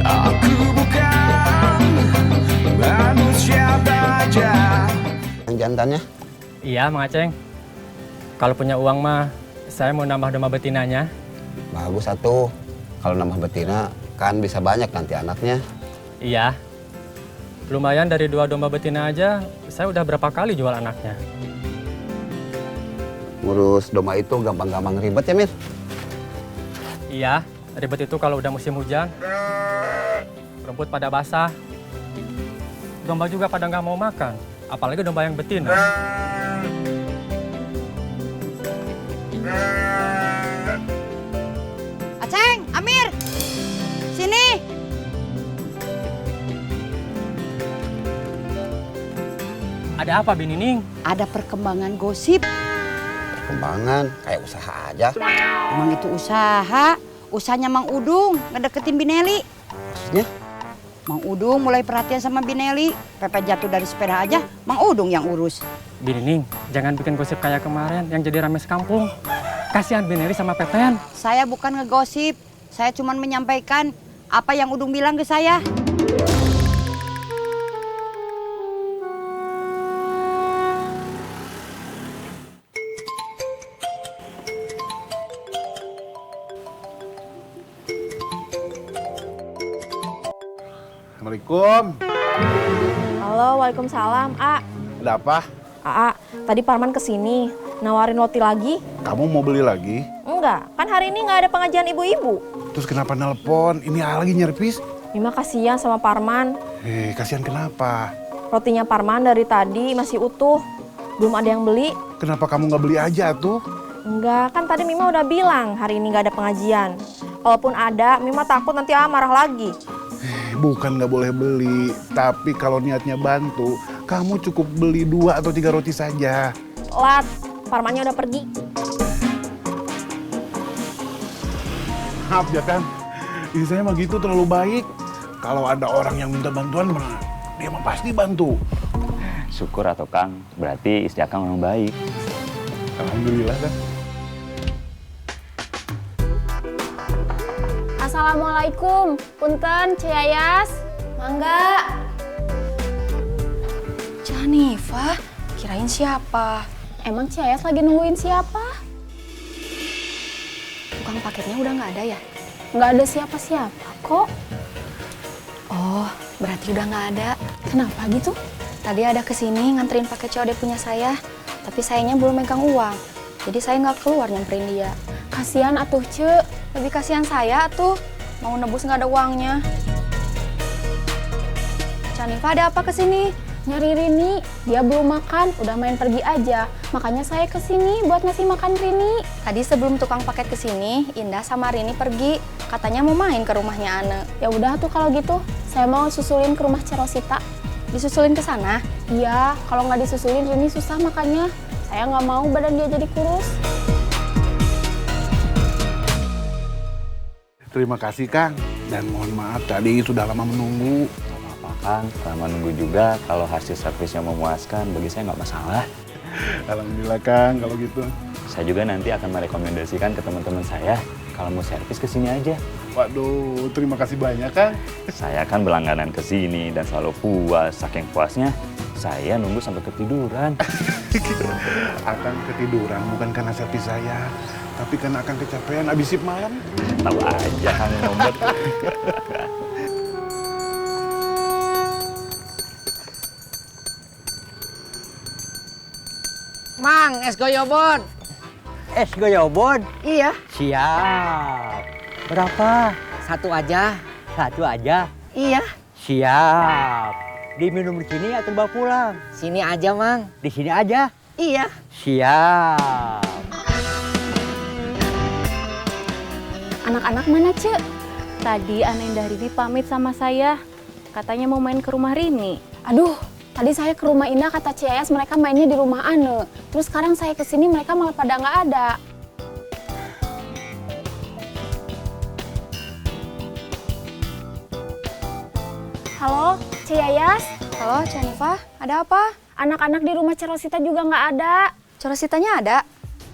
Aku bukan manusia baja. Yang jantannya? Iya, Mang Aceng. Kalau punya uang mah, saya mau nambah domba betinanya. Bagus atuh. Kalau nambah betina kan bisa banyak nanti anaknya. Iya. Lumayan dari 2 domba betina aja, saya udah berapa kali jual anaknya. Ngurus domba itu gampang-gampang ribet ya, Mir? Iya, ribet itu kalau udah musim hujan. Rumput pada basah. Domba juga pada nggak mau makan, apalagi domba yang betina. Aceng, Amir, sini. Ada apa, Binining? Ada perkembangan gosip. Perkembangan, kayak usaha aja. Emang itu usaha. Usahanya Mang Udung ngedeketin Bineli. Maksudnya? Mang Udung mulai perhatian sama Bineli. Pepe jatuh dari sepeda aja, Mang Udung yang urus. Binining, jangan bikin gosip kayak kemarin yang jadi rame sekampung. Kasihan Bineli sama Peten. Saya bukan ngegosip. Saya cuma menyampaikan apa yang Udung bilang ke saya. Assalamualaikum. Halo, waalaikumsalam, A. Ada apa? A, tadi Parman kesini, nawarin roti lagi. Kamu mau beli lagi? Enggak, kan hari ini nggak ada pengajian ibu-ibu. Terus kenapa nelpon? Ini A lagi nyerpis. Mima kasihan sama Parman. Kasihan kenapa? Rotinya Parman dari tadi masih utuh. Belum ada yang beli. Kenapa kamu nggak beli aja tuh? Enggak, kan tadi Mima udah bilang hari ini nggak ada pengajian. Kalaupun ada, Mima takut nanti A marah lagi. Bukan nggak boleh beli, tapi kalau niatnya bantu, kamu cukup beli 2 atau 3 roti saja. Lat, Parmannya udah pergi. Maaf ya kan, istri saya mah gitu terlalu baik. Kalau ada orang yang minta bantuan, dia mah pasti bantu. Syukur atau Kang, berarti istri Akang memang baik. Alhamdulillah kan. Assalamualaikum, punten Ciyayas. Mangga. Janifah, kirain siapa? Emang Ciyayas lagi nungguin siapa? Tukang paketnya udah nggak ada ya? Nggak ada siapa-siapa kok. Oh, berarti udah nggak ada. Kenapa gitu? Tadi ada kesini nganterin paket COD punya saya, tapi sayanya belum megang uang. Jadi saya nggak keluar nyamperin dia. Kasihan atuh Ce. Lebih kasihan saya tuh, mau nebus nggak ada uangnya. Janifah ada apa kesini? Nyari Rini, dia belum makan, udah main pergi aja. Makanya saya kesini buat ngasih makan Rini. Tadi sebelum tukang paket kesini, Indah sama Rini pergi. Katanya mau main ke rumahnya Ane. Ya udah tuh kalau gitu, saya mau susulin ke rumah Cerosita. Disusulin ke sana? Iya, kalau nggak disusulin Rini susah makanya. Saya nggak mau badan dia jadi kurus. Terima kasih Kang, dan mohon maaf tadi sudah lama menunggu. Gak apa-apa Kang, lama nunggu juga. Kalau hasil servisnya memuaskan, bagi saya nggak masalah. Alhamdulillah Kang, kalau gitu. Saya juga nanti akan merekomendasikan ke teman-teman saya kalau mau servis ke sini aja. Waduh, terima kasih banyak Kang. Saya kan berlangganan ke sini dan selalu puas. Saking puasnya, saya nunggu sampai ketiduran. Akang ketiduran bukan karena servis saya, tapi karena Akang kecapean abis shift malam. Tahu aja Kang Ngombet. Mang, es goyobon. Es goyobon? Iya. Siap. Berapa? Satu aja. Satu aja? Iya. Siap. Diminum di sini atau bawa pulang? Sini aja, Mang. Di sini aja? Iya. Siap. Anak-anak mana, Cek? Tadi Anenda Rini pamit sama saya. Katanya mau main ke rumah Rini. Aduh, tadi saya ke rumah Indah kata Ciyayas mereka mainnya di rumah Ane. Terus sekarang saya kesini mereka malah pada nggak ada. Halo, Ciyayas? Halo, Janifah, ada apa? Anak-anak di rumah Cerosita juga nggak ada. Cerositanya ada?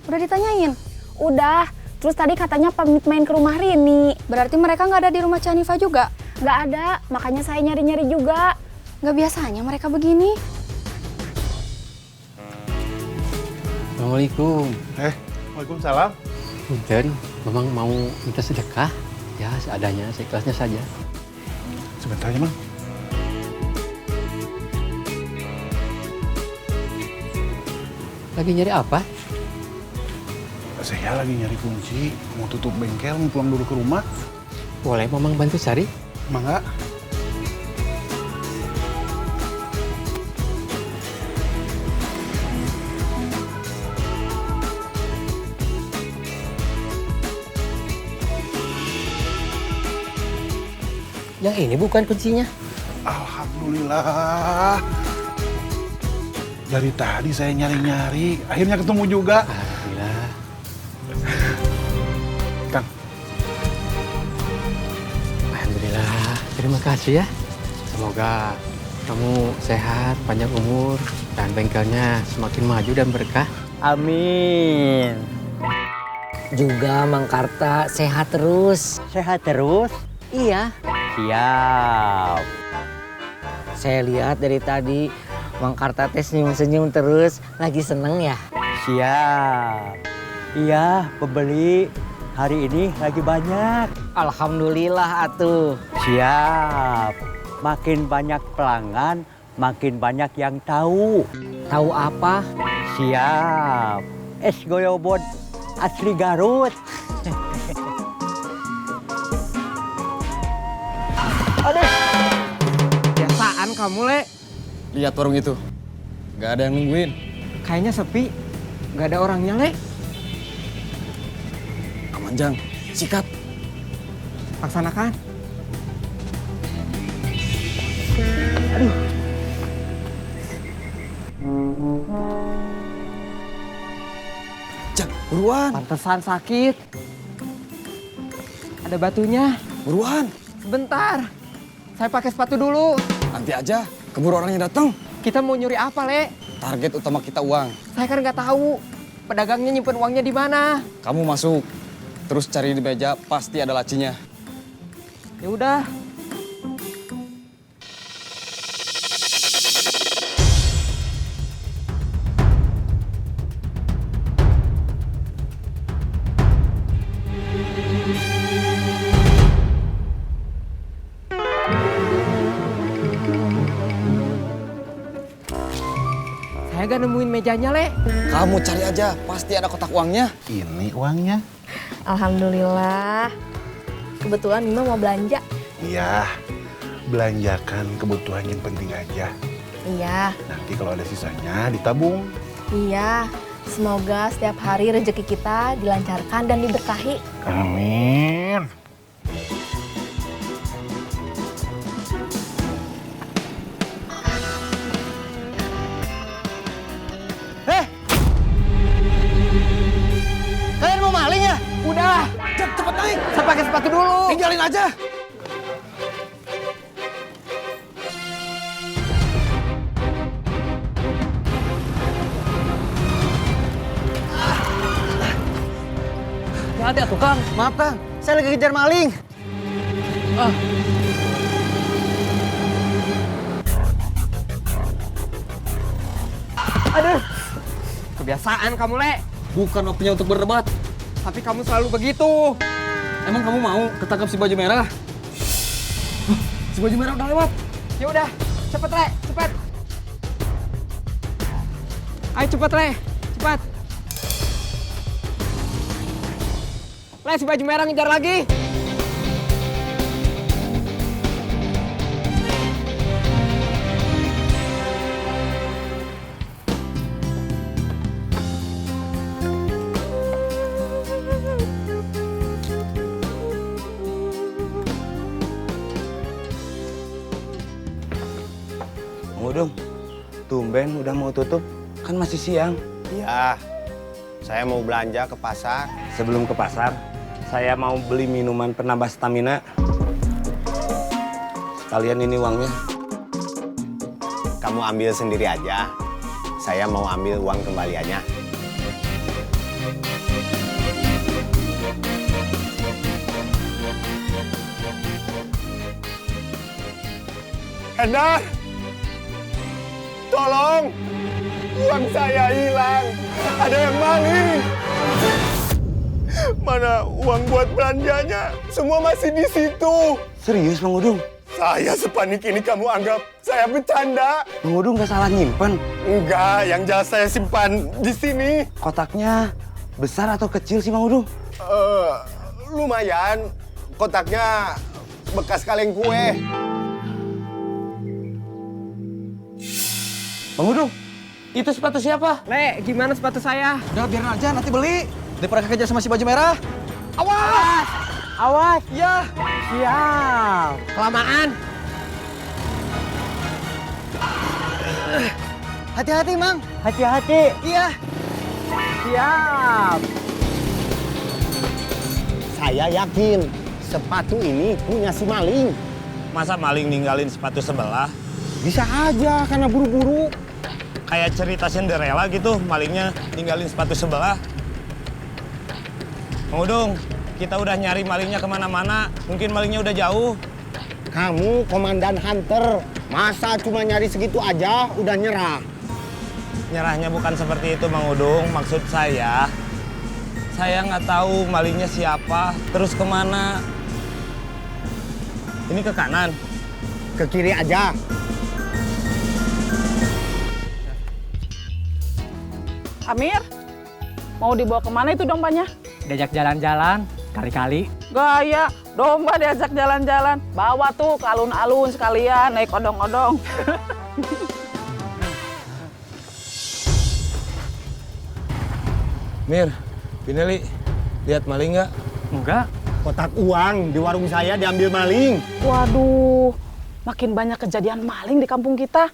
Udah ditanyain? Udah. Terus tadi katanya pamit main ke rumah Rini. Berarti mereka nggak ada di rumah Janifah juga? Nggak ada, makanya saya nyari-nyari juga. Nggak biasanya mereka begini. Assalamualaikum. Waalaikumsalam. Punten, memang mau minta sedekah? Ya, seadanya, seikhlasnya saja. Sebentar aja, Mang. Lagi nyari apa? Saya lagi nyari kunci, mau tutup bengkel, mau pulang dulu ke rumah. Boleh Mamang bantu cari? Mangga. Yang ini bukan kuncinya. Alhamdulillah. Dari tadi saya nyari-nyari, akhirnya ketemu juga. Alhamdulillah. Kang, Alhamdulillah. Terima kasih ya. Semoga kamu sehat, panjang umur, dan bengkelnya semakin maju dan berkah. Amin. Juga Mang Karta sehat terus. Sehat terus? Iya. Siap. Saya lihat dari tadi Mang Karta teh senyum-senyum terus. Lagi seneng ya? Siap. Iya, pembeli hari ini lagi banyak. Alhamdulillah atuh. Siap. Makin banyak pelanggan, makin banyak yang tahu. Tahu apa? Siap. Es goyobot asli Garut. Biasaan kamu, Le. Lihat warung itu. Gak ada yang nungguin. Kayaknya sepi. Gak ada orangnya, Le. Kamanjang, sikat. Laksanakan. Jak, buruan. Pantesan sakit. Ada batunya. Buruan. Sebentar. Saya pakai sepatu dulu. Nanti aja, keburu orangnya datang. Kita mau nyuri apa, Le? Target utama kita uang. Saya kan nggak tahu. Pedagangnya nyimpen uangnya di mana. Kamu masuk, terus cari di meja, pasti ada lacinya. Ya udah. Saya gak nemuin mejanya, Le. Kamu cari aja, pasti ada kotak uangnya. Ini uangnya. Alhamdulillah. Kebetulan Mima mau belanja. Iya, belanjakan kebutuhan yang penting aja. Iya, Nanti kalau ada sisanya ditabung. iya. Semoga setiap hari rezeki kita dilancarkan dan diberkahi. Amin. Kalian mau maling ya? Udah. Cepet naik, Saya pakai sepatu dulu. tinggalin aja. Hati-hati atuh, Kang. Maaf, Kang. Saya lagi kejar maling. Aduh. Kebiasaan kamu, Le. Bukan waktunya untuk berdebat. Tapi kamu selalu begitu. Emang kamu mau ketangkap si baju merah? Si baju merah udah lewat. Ya udah, cepet, Le. Cepet. Ayo cepet, Le. Cepet. Le, si baju merah ngejar lagi. Udung, tumben udah mau tutup. Kan masih siang. Iya, saya mau belanja ke pasar. Sebelum ke pasar, saya mau beli minuman penambah stamina. Sekalian ini uangnya. Kamu ambil sendiri aja. Saya mau ambil uang kembaliannya. Endar! Tolong! Uang saya hilang. Ada yang maling. Mana uang buat belanjanya? Semua masih di situ. Serius, Mang Udung? Saya sepanik ini kamu anggap saya bercanda. Mang Udung nggak salah nyimpen? Enggak, yang jelas saya simpan di sini. Kotaknya besar atau kecil sih, Mang Udung? Lumayan. Kotaknya bekas kaleng kue. Mang Udung, itu sepatu siapa? Le, gimana sepatu saya? Udah biarin aja, nanti beli. Daripada kejar sama si baju merah. Awas! Awas. Ya. Siap. Kelamaan. Hati-hati, Mang. Hati-hati. Iya. Siap. Saya yakin sepatu ini punya si maling. Masa maling ninggalin sepatu sebelah? Bisa aja karena buru-buru. Kayak cerita Cinderella gitu, malingnya ninggalin sepatu sebelah. Mang Udung, kita udah nyari malingnya kemana-mana. Mungkin malingnya udah jauh. Kamu komandan hunter. Masa cuma nyari segitu aja udah nyerah? Nyerahnya bukan seperti itu, Mang Udung. Maksud saya nggak tahu malingnya siapa, terus kemana. Ini ke kanan. Ke kiri aja. Amir, mau dibawa kemana itu dombanya? Diajak jalan-jalan, kali-kali. Gaya, domba diajak jalan-jalan. Bawa tuh ke alun-alun sekalian, naik odong-odong. Mir, Pineli, lihat maling nggak? Enggak. Kotak uang di warung saya diambil maling. Waduh, makin banyak kejadian maling di kampung kita.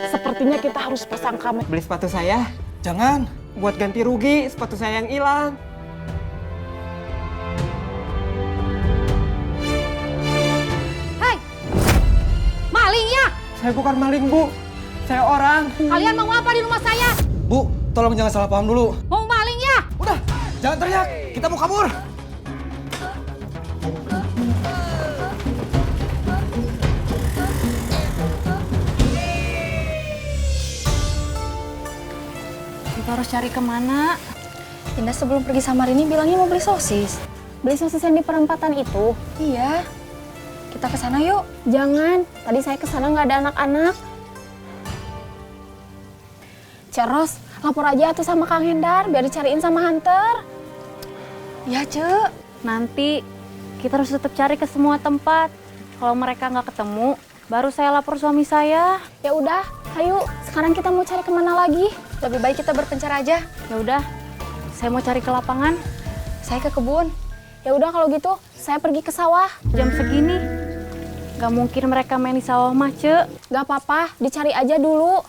Sepertinya kita harus pasang kamera. Beli sepatu saya? Jangan. Buat ganti rugi, sepatu saya yang hilang. Hei! Malingnya! Saya bukan maling, Bu. Saya orang. Kalian mau apa di rumah saya? Bu, tolong jangan salah paham dulu. Mau malingnya? Udah, jangan teriak. Kita mau kabur. Kita harus cari kemana? Indah sebelum pergi sama Rini bilangnya mau beli sosis. Beli sosis yang di perempatan itu? Iya. Kita ke sana yuk. Jangan, tadi saya ke sana nggak ada anak-anak. Ceros, lapor aja tuh sama Kang Hendar biar dicariin sama Hunter. Ya, Cek. Nanti kita harus tetap cari ke semua tempat. Kalau mereka nggak ketemu, baru saya lapor suami saya. Ya udah, ayo. Sekarang kita mau cari kemana lagi? Lebih baik kita berpencar aja. Ya udah, saya mau cari ke lapangan. Saya ke kebun. Ya udah kalau gitu, saya pergi ke sawah. Jam segini, nggak mungkin mereka main di sawah mah, Cek. Nggak apa-apa, dicari aja dulu.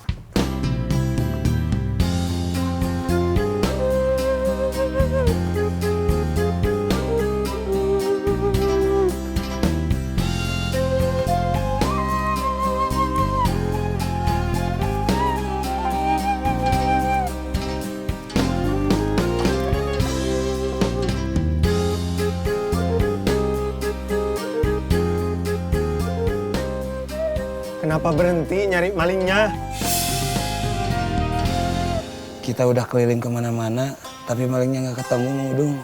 Kenapa berhenti nyari malingnya? Kita udah keliling kemana-mana, tapi malingnya nggak ketemu, Mang Udung.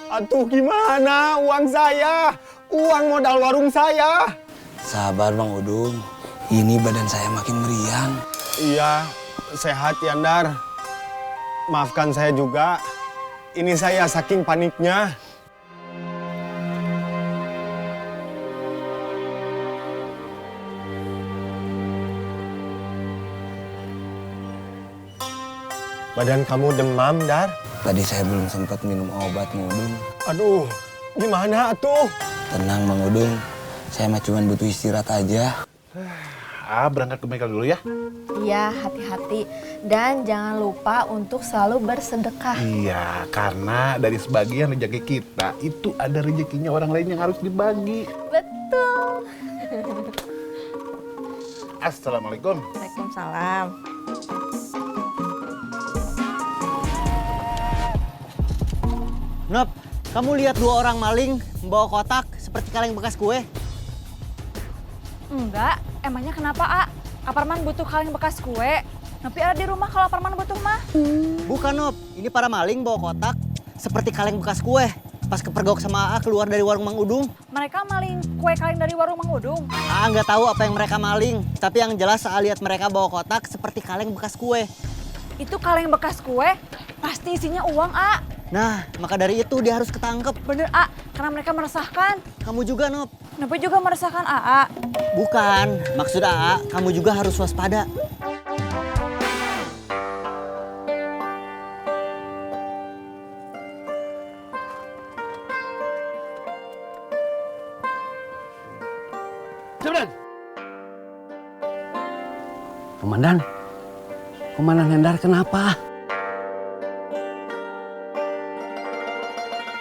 Atuh gimana? Uang saya, uang modal warung saya. Sabar, Mang Udung. Ini badan saya makin meriang. Iya, sehat ya, Ndar. Maafkan saya juga. Ini saya saking paniknya. Badan kamu demam, Dar? Tadi saya belum sempat minum obat, Mang Udung. Aduh, gimana atuh? Tenang, Mang Udung. Saya mah cuma butuh istirahat aja. Berangkat ke bengkel dulu ya. Iya, hati-hati. Dan jangan lupa untuk selalu bersedekah. Iya, karena dari sebagian rezeki kita, itu ada rezekinya orang lain yang harus dibagi. Betul. Assalamualaikum. Waalaikumsalam. Nop, kamu lihat dua orang maling membawa kotak seperti kaleng bekas kue? Enggak, emangnya kenapa, A? Aparman butuh kaleng bekas kue. Tapi ada di rumah kalau Aparman butuh mah. Bukan, Nop. Ini para maling bawa kotak seperti kaleng bekas kue. Pas kepergok sama A keluar dari warung Mang Udung. Mereka maling kue kaleng dari warung Mang Udung. A nggak tahu apa yang mereka maling. Tapi yang jelas A lihat mereka bawa kotak seperti kaleng bekas kue. Itu kaleng bekas kue, pasti isinya uang, A. Nah, maka dari itu dia harus ketangkep. Bener, A. Karena mereka meresahkan. Kamu juga, Nop. Kenapa juga meresahkan AA? Bukan. Maksud A, kamu juga harus waspada. Komandan, Komandan Hendar kenapa?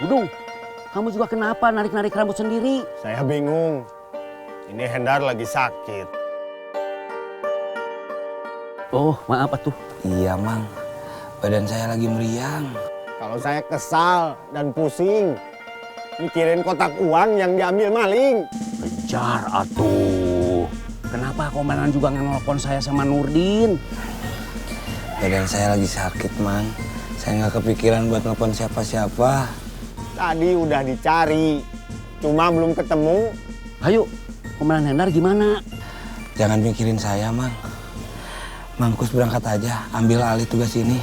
Udung, kamu juga kenapa narik-narik rambut sendiri? Saya bingung. Ini Hendar lagi sakit. Oh, maaf atuh. Iya, Mang. Badan saya lagi meriang. Kalau saya kesal dan pusing, mikirin kotak uang yang diambil maling. Kejar atuh. Kenapa komandan juga ngelepon saya sama Nurdin? Badan saya lagi sakit, Mang. Saya nggak kepikiran buat nelfon siapa-siapa. Tadi udah dicari, cuma belum ketemu. Ayo, Komandan Hendar gimana? Jangan mikirin saya, Mang. Mangkus berangkat aja, ambil alih tugas ini.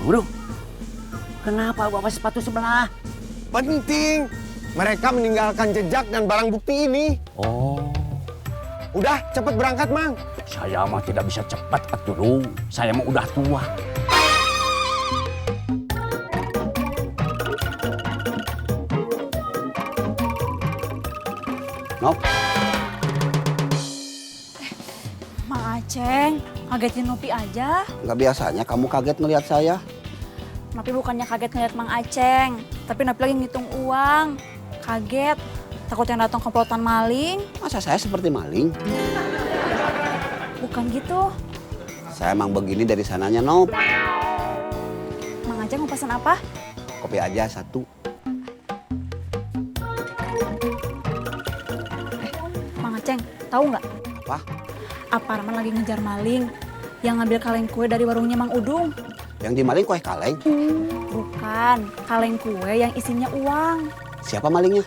Waduh, kenapa bawa sepatu sebelah? Penting. Mereka meninggalkan jejak dan barang bukti ini. Oh. Udah, cepet berangkat, Mang. Saya mah tidak bisa cepat atuh. Saya mah udah tua. Nop. Mang Aceng, kagetin Nopi aja. Nggak biasanya kamu kaget ngelihat saya. Nopi bukannya kaget ngeliat Mang Aceng, tapi Nopi lagi ngitung uang. Kaget, takut yang datang komplotan maling. Masa saya seperti maling? Bukan gitu. Saya emang begini dari sananya, Nop. Mang Aceng mau pesan apa? Kopi aja satu. Mang Aceng, tahu nggak? Apa? Aparman lagi ngejar maling yang ngambil kaleng kue dari warungnya Mang Udung. Yang dimaling kue kaleng? Bukan, kaleng kue yang isinya uang. Siapa malingnya?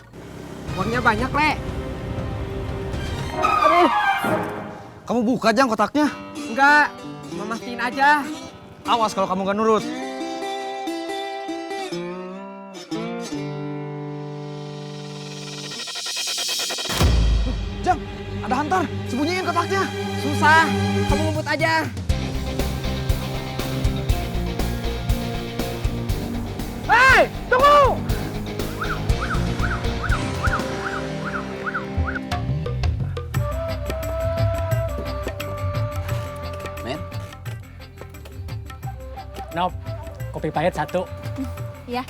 Uangnya banyak, Le. Aduh. Kamu buka Jang kotaknya? Enggak, memastikan aja. Awas kalau kamu nggak nurut. Jang, ada hantar. Sembunyiin kotaknya. Susah, kamu ngumpet aja. Hei, tunggu! Nop, kopi pahit satu. Ya.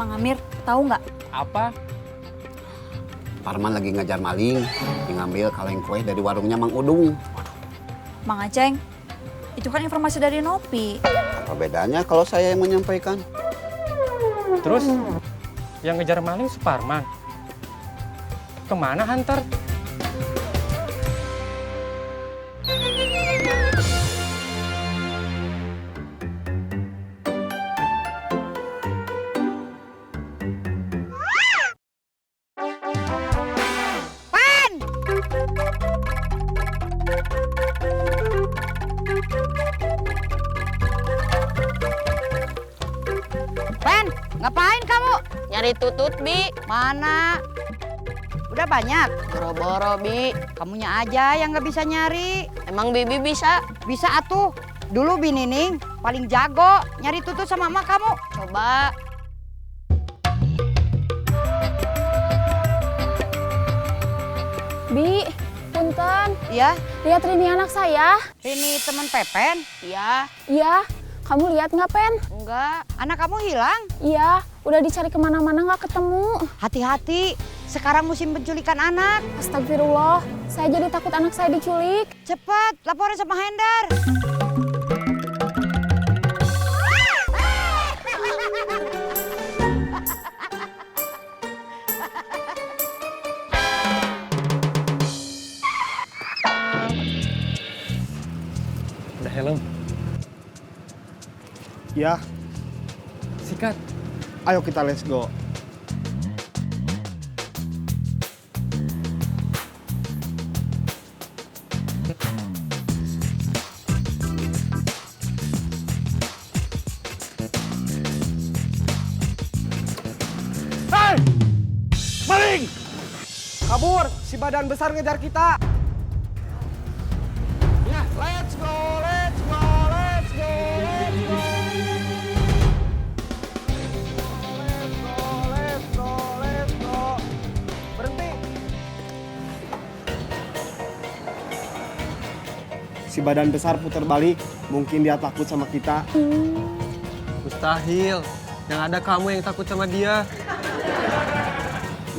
Mang Amir, tahu nggak? Apa? Parman lagi ngajar maling, ngambil kaleng kue dari warungnya Mang Udung. Mang Aceng, itu kan informasi dari Nopi. Apa bedanya kalau saya yang menyampaikan? Terus, yang ngejar maling Suparman. Kemana Hunter? Pen, ngapain kamu? Nyari tutut, Bi. Mana? Udah banyak? Boro-boro, Bi. Kamunya aja yang nggak bisa nyari. Emang Bibi bisa? Bisa atuh. Dulu Bi Nining paling jago nyari tutut sama emak kamu. Coba. Bi, punten. Iya? Lihat Rini anak saya. Rini teman Pepen? Iya. Iya, kamu lihat nggak, Pen? Enggak. Anak kamu hilang? Iya, udah dicari kemana-mana nggak ketemu. Hati-hati, sekarang musim penculikan anak. Astagfirullah, saya jadi takut anak saya diculik. Cepat, laporin sama Hendar. Ya. Sikat. Ayo kita let's go. Hei! Maling! Kabur, si badan besar ngejar kita. Ya, let's go, let's go, let's go, let's go. Let's go, let's go. Berhenti. Si badan besar putar balik, mungkin dia takut sama kita. Mustahil. Yang ada kamu yang takut sama dia.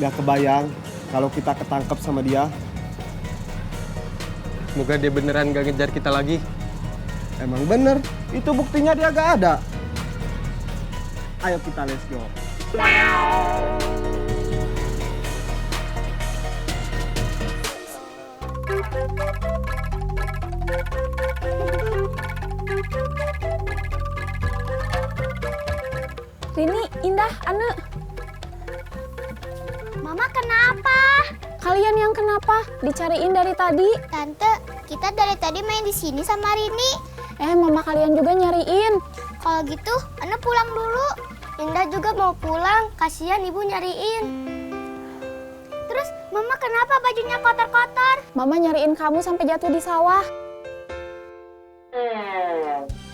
Gak kebayang kalau kita ketangkep sama dia. Semoga dia beneran gak ngejar kita lagi. Emang bener, itu buktinya dia gak ada. Ayo kita let's go. Rini, Indah, Ane. Mama kenapa? Kalian yang kenapa? Dicariin dari tadi. Tante, kita dari tadi main di sini sama Rini. Mama kalian juga nyariin. Kalau gitu, Ane pulang dulu. Indah juga mau pulang, kasihan ibu nyariin. Terus, Mama kenapa bajunya kotor-kotor? Mama nyariin kamu sampai jatuh di sawah.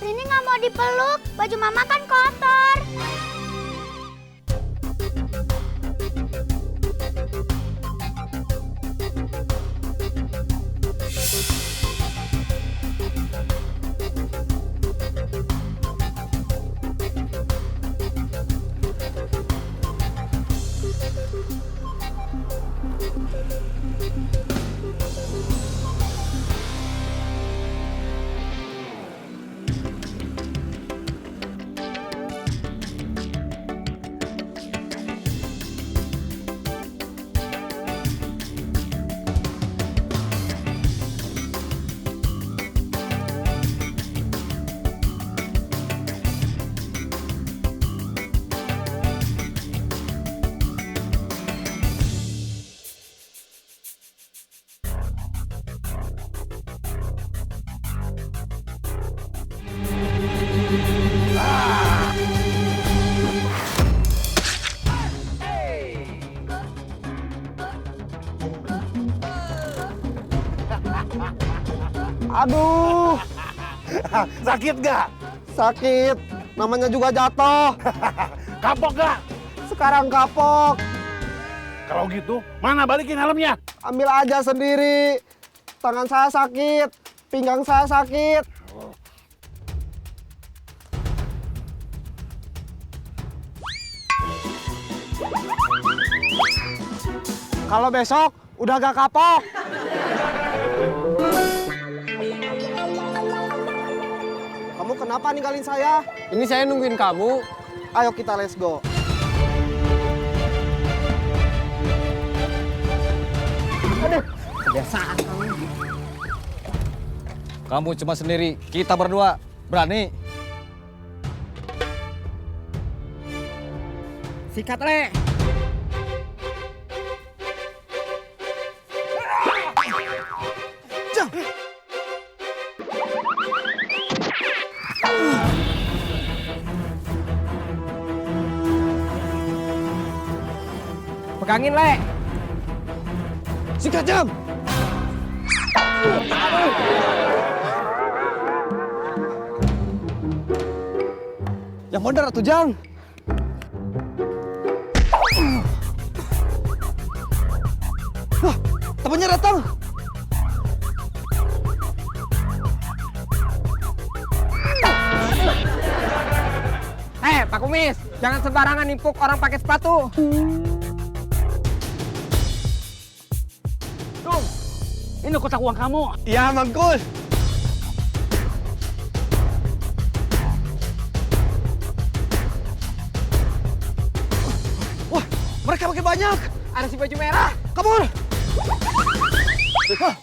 Rini nggak mau dipeluk, baju Mama kan kotor. Aduh. Sakit gak? Sakit. Namanya juga jatuh. Kapok gak? Sekarang kapok. Kalau gitu, mana balikin helmnya? Ambil aja sendiri. Tangan saya sakit. Pinggang saya sakit. Kalau besok udah gak kapok. Kamu kenapa ninggalin saya? Ini saya nungguin kamu. Ayo kita let's go. Aduh, kebiasaan kamu. Kamu cuma sendiri, kita berdua. Berani? Sikat, Le. Pegangin, Le. Sikat, Jam. Yang bener atuh, Jang. Wah, temannya datang. Pak Kumis, jangan sembarangan nimpuk orang pakai sepatu. Dung, ini kotak uang kamu. Iya, Mangkul. Wah, mereka pakai banyak. Ada si baju merah. Kabur. Hah,